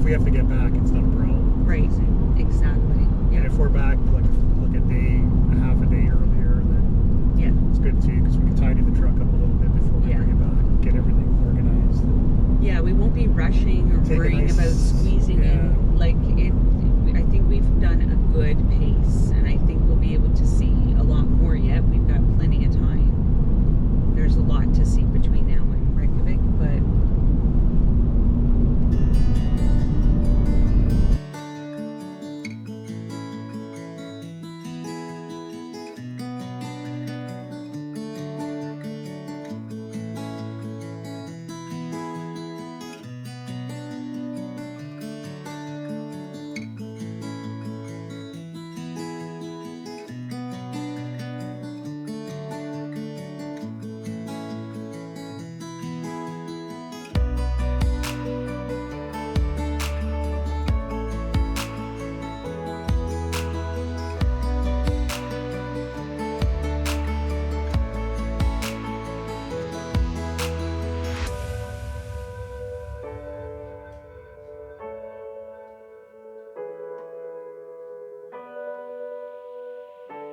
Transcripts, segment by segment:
we have to get back, it's not a problem. Right. It's easy. Exactly. And if we're back like a day, half a day earlier, then Yeah. it's good too, because we can tidy the truck up a little bit before we Yeah. bring it back, get everything organized. Yeah, we won't be rushing or Take a worrying nice- about squeezing yeah. in. Like I think we've done a good pace, and I think we'll be able to see a lot more yet. We've got plenty of time. There's a lot to see between now and Reykjavik, but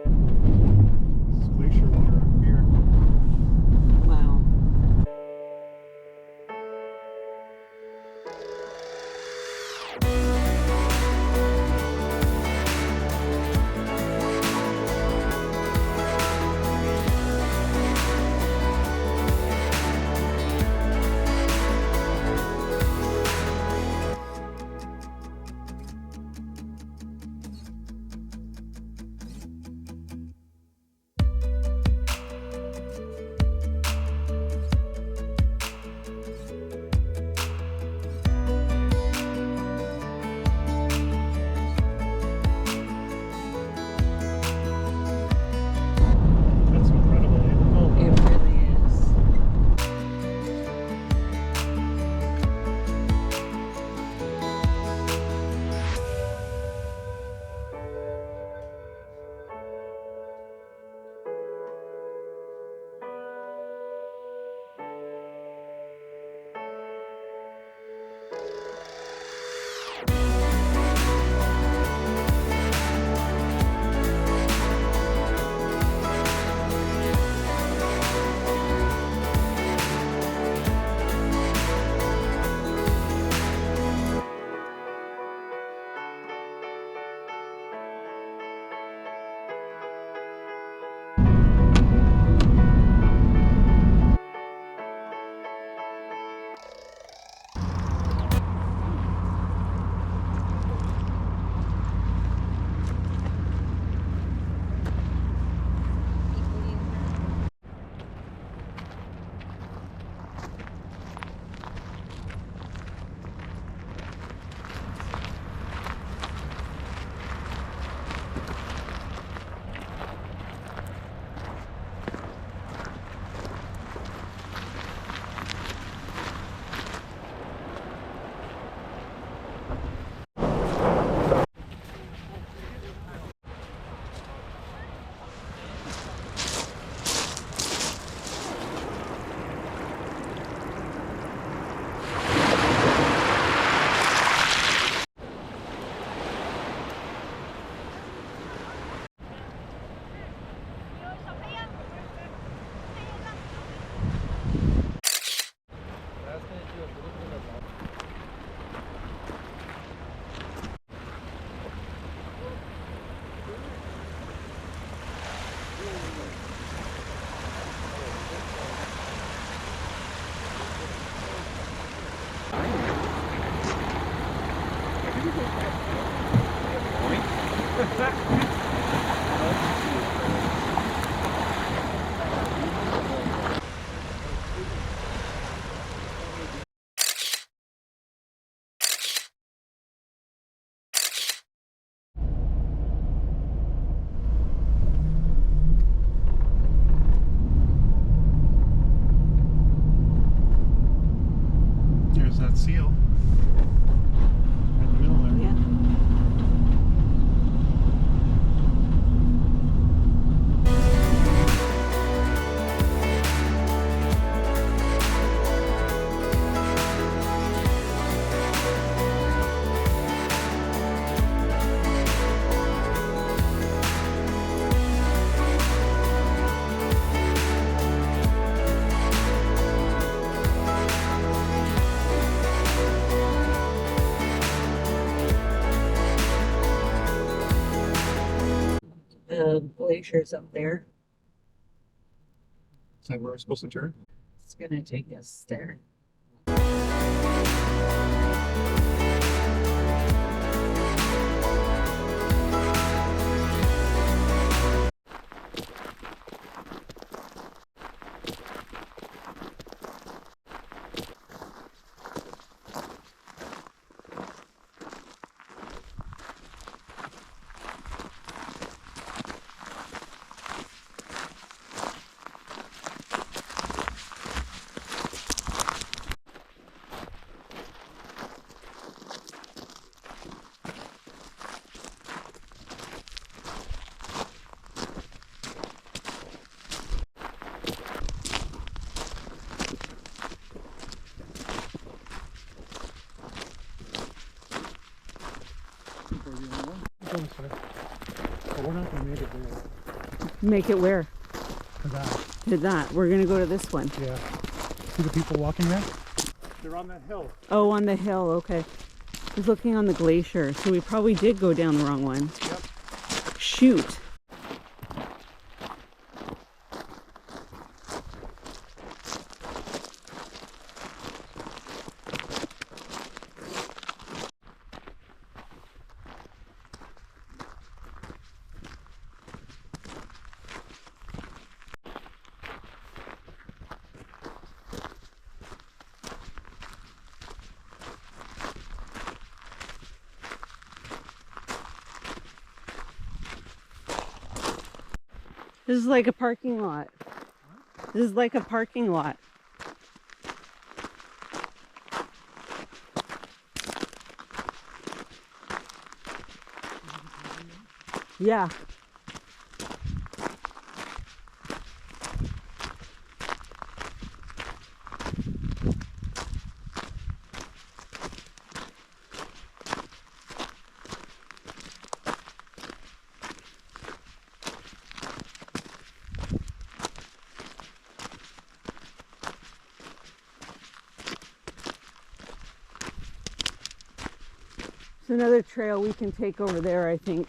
It's glacier water up here. wow. That's incredible. Oh, It really is. there's that seal. Right in the middle there. Yeah. glacier's up there. Is that where we're supposed to turn? It's gonna take us there. We're the only one. Go this way. But we're not gonna make it there. Make it where? To that. Did that. We're gonna go to this one. Yeah. See the people walking there? They're on that hill. Oh, on the hill, okay. He's looking on the glacier, so we probably did go down the wrong one. Yep. Shoot. This is like a parking lot. This is like a parking lot. Yeah. There's another trail we can take over there, I think.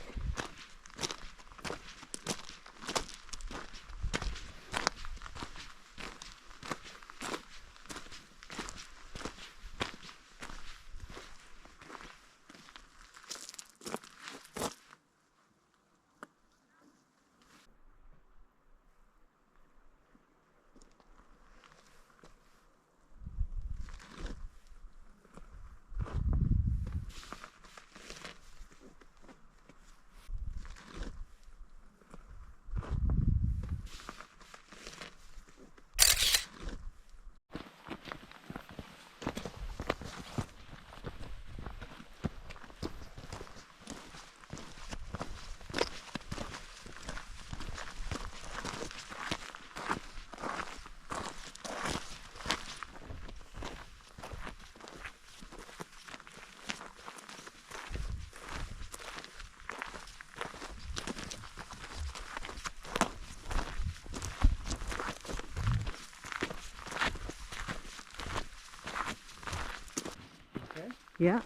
Okay. Yeah.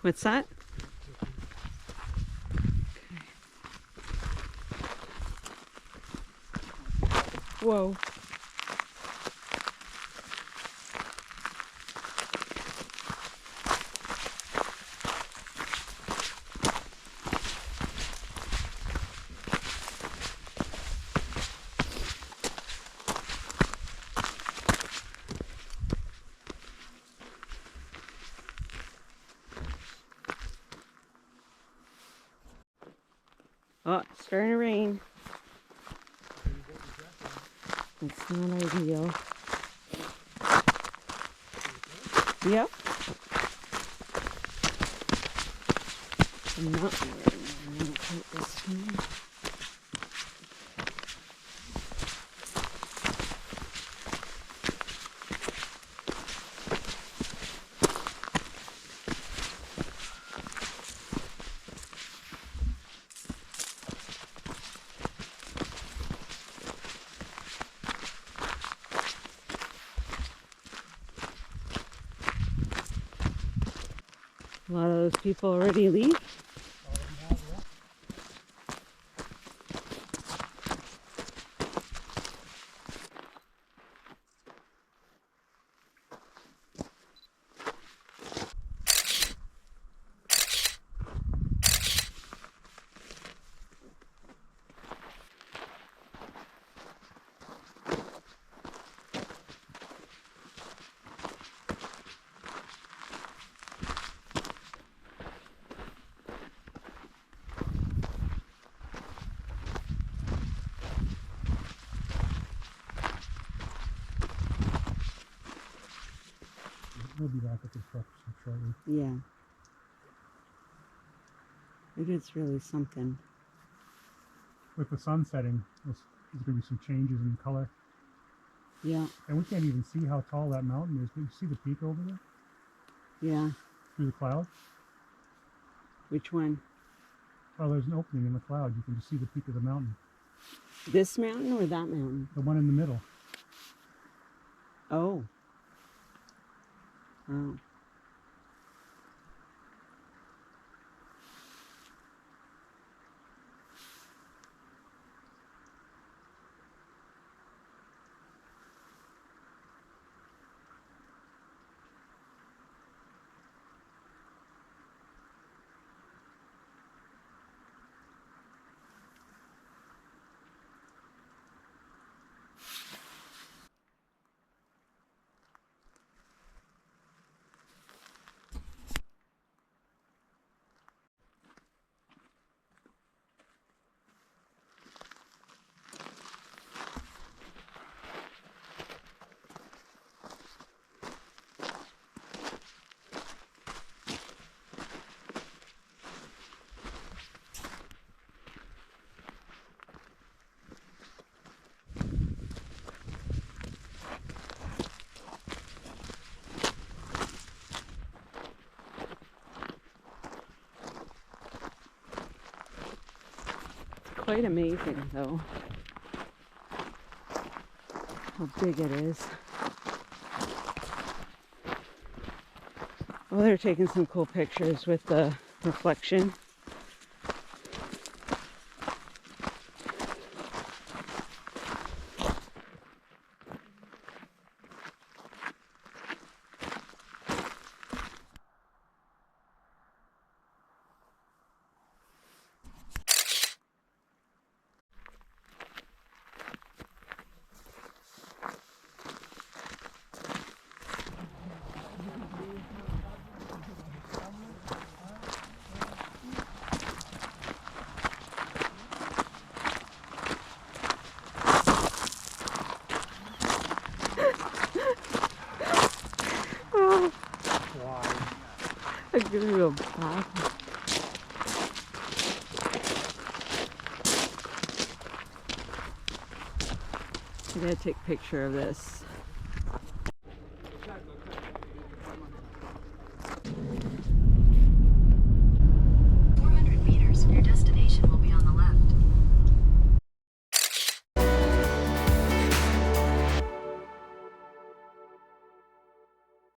What's that? Whoa. Oh, it's starting to rain. It's not ideal. Yep. I'm not wearing a raincoat this time. A lot of those people already leave. We'll be back at the truck shortly. Yeah. It is really something. With the sun setting, there's going to be some changes in color. Yeah. And we can't even see how tall that mountain is. But you see the peak over there? Yeah. Through the clouds? Which one? Well, there's an opening in the cloud. You can just see the peak of the mountain. This mountain or that mountain? The one in the middle. Oh. Oh. Quite amazing, though, how big it is. Oh, they're taking some cool pictures with the reflection. I give you a bath. I gotta take a picture of this.